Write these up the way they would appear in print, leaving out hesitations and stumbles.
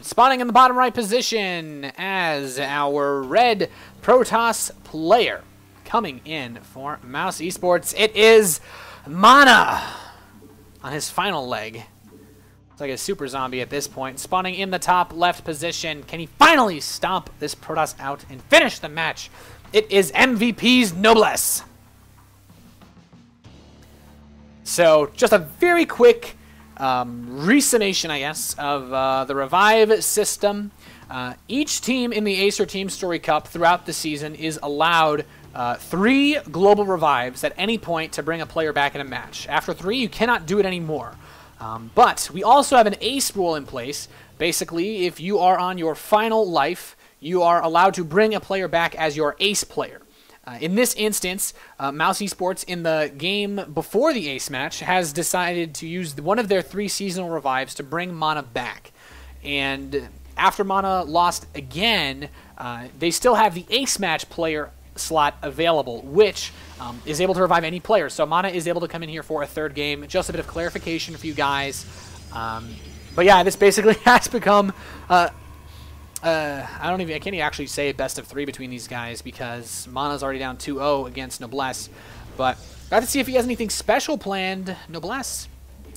Spawning in the bottom right position as our red Protoss player coming in for Mouz Esports. It is MaNa on his final leg. It's like a super zombie at this point. Spawning in the top left position. Can he finally stomp this Protoss out and finish the match? It is MVP's Noblesse. So just a very quick re-summation, I guess, of the revive system. Each team in the Acer TeamStory Cup throughout the season is allowed 3 global revives at any point to bring a player back in a match. After 3, you cannot do it anymore. But we also have an ace rule in place. Basically, if you are on your final life, you are allowed to bring a player back as your ace player. In this instance, Mouz Esports, in the game before the ace match, has decided to use one of their 3 seasonal revives to bring MaNa back. And after MaNa lost again, they still have the ace match player slot available, which is able to revive any player. So MaNa is able to come in here for a 3rd game. Just a bit of clarification for you guys. But yeah, this basically has become... I can't even actually say best of 3 between these guys because MaNa's already down 2-0 against Noblesse. But got to see if he has anything special planned. Noblesse,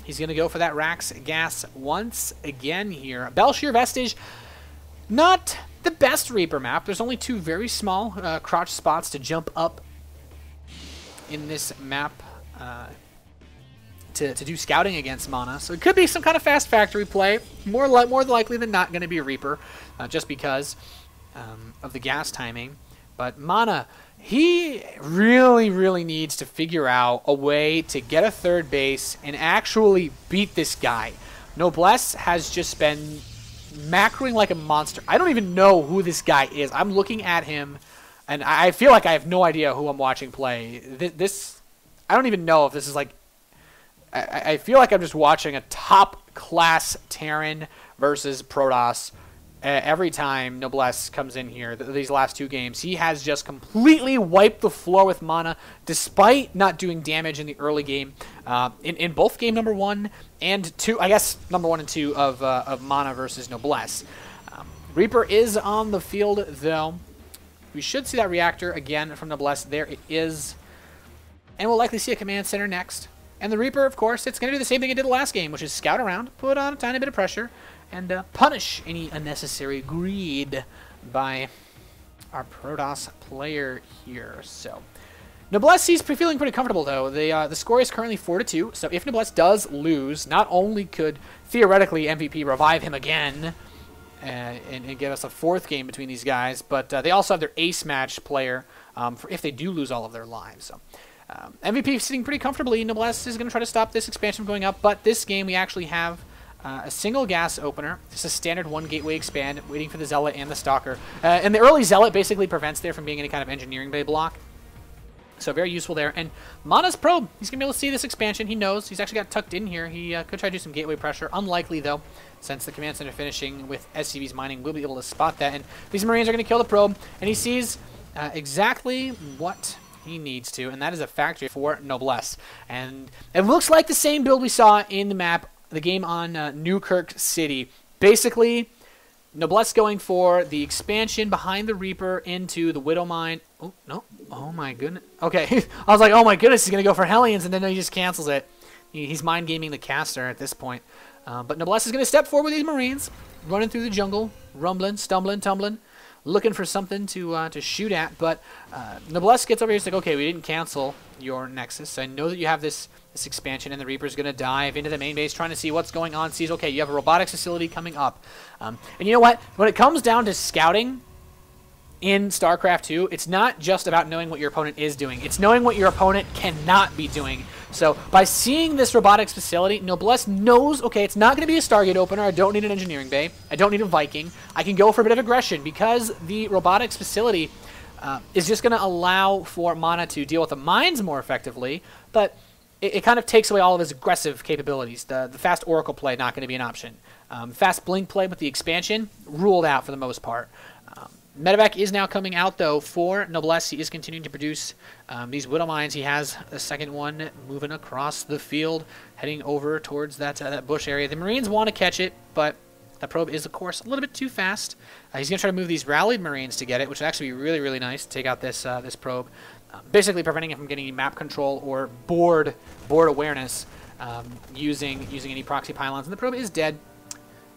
he's going to go for that Rax gas once again here. Belshir Vestige, not the best Reaper map. There's only 2 very small crotch spots to jump up in this map to do scouting against MaNa. So it could be some kind of fast factory play. More likely than not going to be a Reaper, just because of the gas timing. But MaNa, he really needs to figure out a way to get a 3rd base and actually beat this guy. Noblesse has just been macroing like a monster. I don't even know who this guy is. I'm looking at him, and I feel like I have no idea who I'm watching play. I don't even know if this is like... I feel like I'm just watching a top-class Terran versus Protoss. Every time Noblesse comes in here, these last 2 games, he has just completely wiped the floor with MaNa, despite not doing damage in the early game. In both game number 1 and 2, I guess number 1 and 2 of MaNa versus Noblesse. Reaper is on the field, though. We should see that reactor again from Noblesse. There it is. And we'll likely see a command center next. And the Reaper, of course, it's going to do the same thing it did last game, which is scout around, put on a tiny bit of pressure, and punish any unnecessary greed by our Protoss player here. So, Noblesse is feeling pretty comfortable, though. The score is currently 4-2, so if Noblesse does lose, not only could, theoretically, MVP revive him again and give us a 4th game between these guys, but they also have their ace match player for if they do lose all of their lives. So. MVP sitting pretty comfortably. Noblesse is going to try to stop this expansion from going up, but this game we actually have a single gas opener. Just a standard 1 gateway expand, waiting for the Zealot and the Stalker. And the early Zealot basically prevents there from being any kind of engineering bay block. So very useful there. And MaNa's probe, he's going to be able to see this expansion. He knows. He's actually got tucked in here. He could try to do some gateway pressure. Unlikely, though, since the command center finishing with SCV's mining will be able to spot that. And these Marines are going to kill the probe, and he sees exactly what he needs to, and that is a factory for Noblesse. And it looks like the same build we saw in the map, the game on Newkirk City. Basically, Noblesse going for the expansion behind the Reaper into the Widow Mine. Oh, no. Oh, my goodness. Okay. I was like, oh, my goodness, he's going to go for Hellions, and then he just cancels it. He's mind gaming the caster at this point. But Noblesse is going to step forward with these Marines, running through the jungle, rumbling, stumbling, tumbling, looking for something to shoot at. But Noblesse gets over here. He's like, okay, we didn't cancel your Nexus. I know that you have this expansion, and the Reaper's going to dive into the main base, trying to see what's going on. Sees, okay, you have a robotics facility coming up. And you know what? When it comes down to scouting in StarCraft 2, it's not just about knowing what your opponent is doing. It's knowing what your opponent cannot be doing. So by seeing this robotics facility, Noblesse knows, okay, it's not going to be a Stargate opener. I don't need an engineering bay. I don't need a Viking. I can go for a bit of aggression because the robotics facility is just going to allow for MaNa to deal with the mines more effectively, but it kind of takes away all of his aggressive capabilities. The fast Oracle play, not going to be an option. Fast Blink play with the expansion, ruled out for the most part. Medevac is now coming out, though, for Noblesse. He is continuing to produce these Widow Mines. He has a second one moving across the field, heading over towards that bush area. The Marines want to catch it, but That probe is, of course, a little bit too fast. He's going to try to move these rallied Marines to get it, which would actually be really, really nice to take out this this probe. Basically preventing it from getting map control or board awareness using any proxy pylons. And the probe is dead.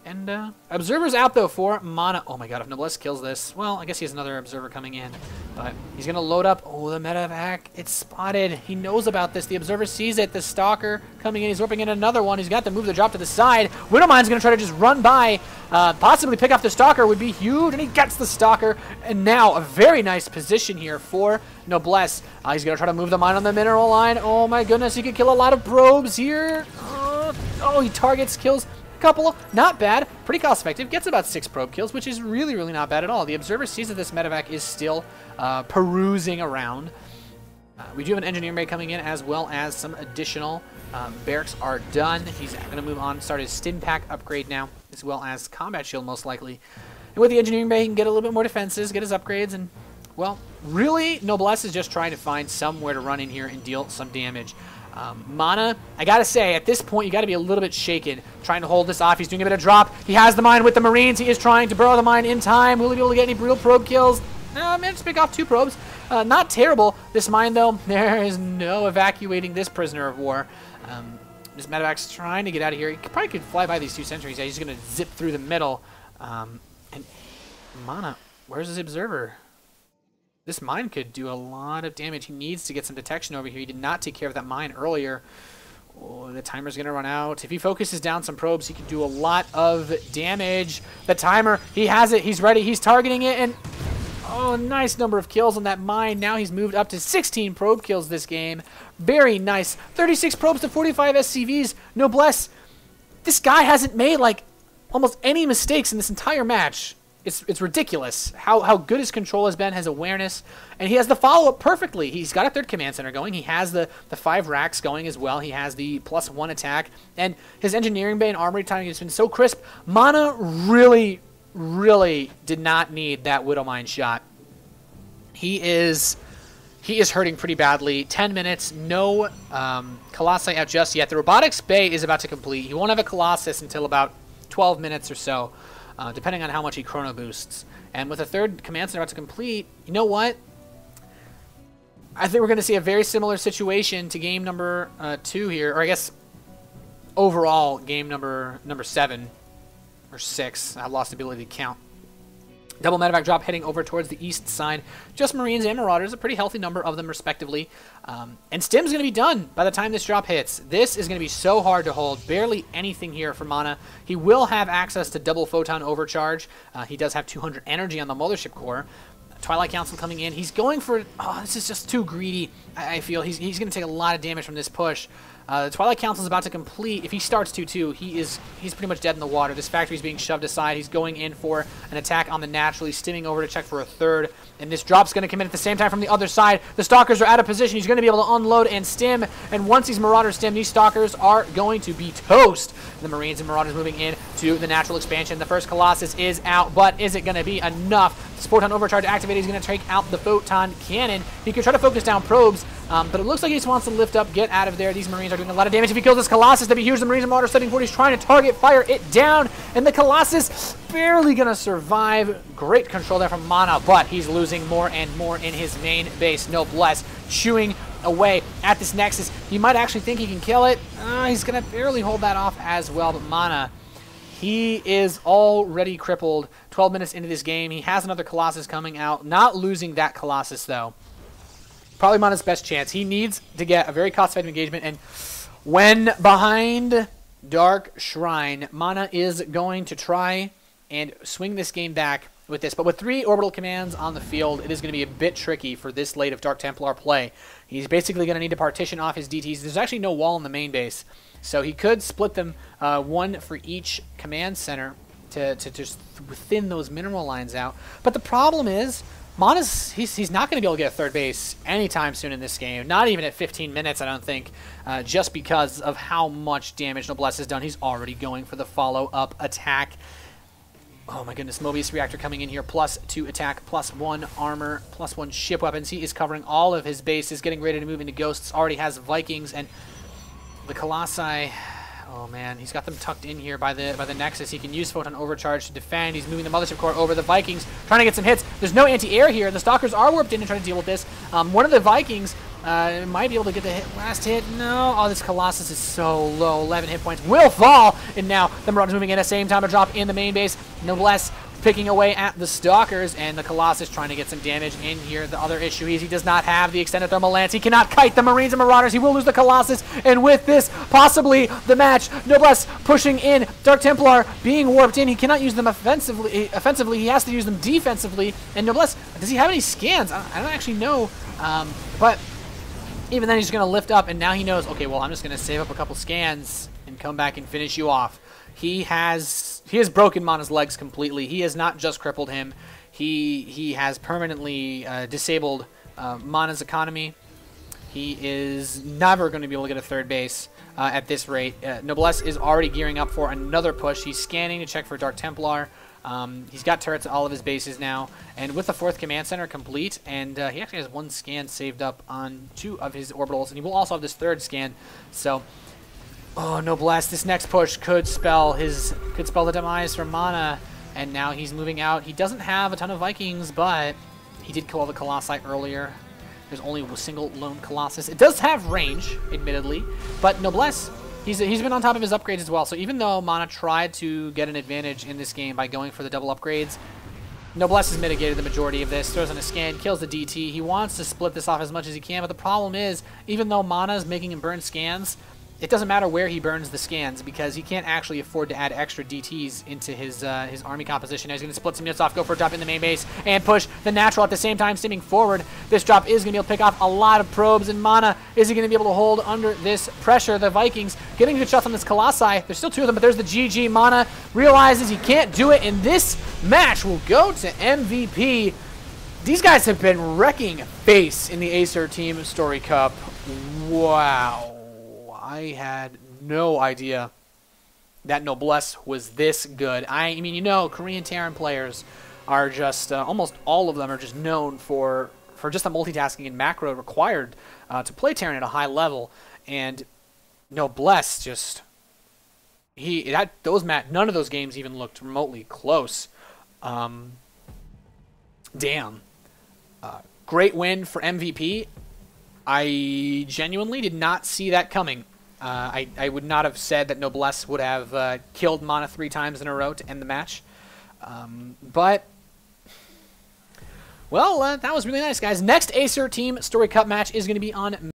And Observer's out, though, for MaNa. Oh, my God. If Noblesse kills this, well, I guess he has another Observer coming in. But he's going to load up. Oh, the medevac. It's spotted. He knows about this. The Observer sees it. The Stalker coming in. He's whipping in another one. He's got to move the drop to the side. Widowmine's going to try to just run by. Possibly pick off the Stalker would be huge. And he gets the Stalker. And now a very nice position here for Noblesse. He's going to try to move the mine on the mineral line. Oh, my goodness. He could kill a lot of probes here. Oh, he targets, kills couple, not bad, pretty cost effective, gets about 6 probe kills, which is really, really not bad at all. The Observer sees that this medevac is still perusing around. We do have an engineering bay coming in, as well as some additional barracks are done. He's going to move on, start his stim pack upgrade now, as well as combat shield most likely. And with the engineering bay, he can get a little bit more defenses, get his upgrades, and, well, really, Noblesse is just trying to find somewhere to run in here and deal some damage. MaNa, I gotta say, at this point, you gotta be a little bit shaken, trying to hold this off. He's doing a bit of drop. He has the mine with the Marines. He is trying to burrow the mine in time. Will he be able to get any brutal probe kills? Managed to pick off 2 probes. Not terrible. This mine, though, there is no evacuating this prisoner of war. This medevac's trying to get out of here. He probably could fly by these 2 sentries. Yeah, he's gonna zip through the middle. And MaNa, where's his Observer? This mine could do a lot of damage. He needs to get some detection over here. He did not take care of that mine earlier. Oh, the timer's going to run out. If he focuses down some probes, he can do a lot of damage. The timer, he has it. He's ready. He's targeting it. And, oh, nice number of kills on that mine. Now he's moved up to 16 probe kills this game. Very nice. 36 probes to 45 SCVs. Noblesse. This guy hasn't made, like, almost any mistakes in this entire match. It's ridiculous how good his control has been, his awareness, and he has the follow-up perfectly. He's got a 3rd command center going. He has the 5 racks going as well. He has the +1 attack, and his engineering bay and armory timing has been so crisp. MaNa really, really did not need that Widowmine shot. He is hurting pretty badly. 10 minutes, no Colossi out just yet. The robotics bay is about to complete. He won't have a Colossus until about 12 minutes or so. Depending on how much he chrono boosts. And with a 3rd command center about to complete, you know what? I think we're going to see a very similar situation to game number 2 here, or I guess overall game number 7 or 6. I lost the ability to count. Double medevac drop heading over towards the east side. Just Marines and Marauders, a pretty healthy number of them respectively. And Stim's going to be done by the time this drop hits. This is going to be so hard to hold. Barely anything here for MaNa. He will have access to double photon overcharge. He does have 200 energy on the Mothership Core. Twilight Council coming in. He's going for... Oh, this is just too greedy. I feel he's going to take a lot of damage from this push. The Twilight Council is about to complete. If he starts 2-2, he's pretty much dead in the water. This factory is being shoved aside. He's going in for an attack on the natural. He's stimming over to check for a 3rd. And this drop's going to come in at the same time from the other side. The Stalkers are out of position. He's going to be able to unload and stim. And once these Marauders stim, these Stalkers are going to be toast. The Marines and Marauders moving in to the natural expansion. The first Colossus is out, but is it going to be enough? This Photon Overcharge activated. He's going to take out the Photon Cannon. He could try to focus down probes, but it looks like he just wants to lift up, get out of there. These Marines are doing a lot of damage. If he kills this Colossus, that'd be huge. The Marines and Marauders setting forward. He's trying to target fire it down, and the Colossus barely going to survive. Great control there from MaNa, but he's losing more and more in his main base. Noblesse chewing away at this Nexus. You might actually think he can kill it. He's going to barely hold that off as well, but MaNa, he is already crippled. 12 minutes into this game. He has another Colossus coming out. Not losing that Colossus, though. Probably MaNa's best chance. He needs to get a very cost-effective engagement, and when behind Dark Shrine, MaNa is going to try and swing this game back with this. But with 3 orbital commands on the field, it is going to be a bit tricky for this late of Dark Templar play. He's basically going to need to partition off his DTs. There's actually no wall in the main base, so he could split them 1 for each command center to just thin those mineral lines out. But the problem is, MaNa's, he's not going to be able to get a 3rd base anytime soon in this game. Not even at 15 minutes, I don't think, just because of how much damage Noblesse has done. He's already going for the follow-up attack. Oh my goodness, Mobius Reactor coming in here, +2 attack, +1 armor, +1 ship weapons. He is covering all of his bases, getting ready to move into Ghosts. Already has Vikings, and the Colossi, Oh man, he's got them tucked in here by the Nexus. He can use Photon Overcharge to defend. He's moving the Mothership Core over the Vikings, trying to get some hits. There's no anti-air here. The Stalkers are warped in and trying to deal with this. One of the Vikings might be able to get the last hit. No. Oh, this Colossus is so low. 11 hit points. Will fall. And now the Marauders moving in at the same time to drop in the main base. Noblesse picking away at the Stalkers, and the Colossus trying to get some damage in here. The other issue is he does not have the extended thermal lance. He cannot kite the Marines and Marauders. He will lose the Colossus, and with this, possibly the match. Noblesse pushing in. Dark Templar being warped in. He cannot use them offensively. He has to use them defensively. And Noblesse, does he have any scans? I don't actually know, but even then he's going to lift up, and now he knows, okay, well, I'm just going to save up a couple scans and come back and finish you off. He has broken MaNa's legs completely. He has not just crippled him. He has permanently disabled MaNa's economy. He is never going to be able to get a third base at this rate. Noblesse is already gearing up for another push. He's scanning to check for Dark Templar. He's got turrets at all of his bases now. And with the 4th command center complete, and he actually has 1 scan saved up on 2 of his orbitals, and he will also have this 3rd scan. So, oh, Noblesse, this next push could spell the demise for MaNa, and now he's moving out. He doesn't have a ton of Vikings, but he did kill all the Colossi earlier. There's only a single lone Colossus. It does have range, admittedly, but Noblesse, he's been on top of his upgrades as well. So even though MaNa tried to get an advantage in this game by going for the double upgrades, Noblesse has mitigated the majority of this, throws on a scan, kills the DT. He wants to split this off as much as he can, but the problem is, even though MaNa is making him burn scans, it doesn't matter where he burns the scans because he can't actually afford to add extra DTs into his army composition. He's going to split some units off, go for a drop in the main base, and push the natural at the same time, steaming forward. This drop is going to be able to pick off a lot of probes, and MaNa is he going to be able to hold under this pressure. The Vikings getting good shots on this Colossi. There's still 2 of them, but there's the GG. MaNa realizes he can't do it, and this match will go to MVP. These guys have been wrecking face in the Acer TeamStory Cup. Wow. I had no idea that Noblesse was this good. I mean, you know, Korean Terran players are just, almost all of them are just known for just the multitasking and macro required to play Terran at a high level. And Noblesse just, none of those games even looked remotely close. Damn. Great win for MVP. I genuinely did not see that coming. I would not have said that Noblesse would have killed MaNa 3 times in a row to end the match. But, well, that was really nice, guys. Next Acer TeamStory Cup match is going to be on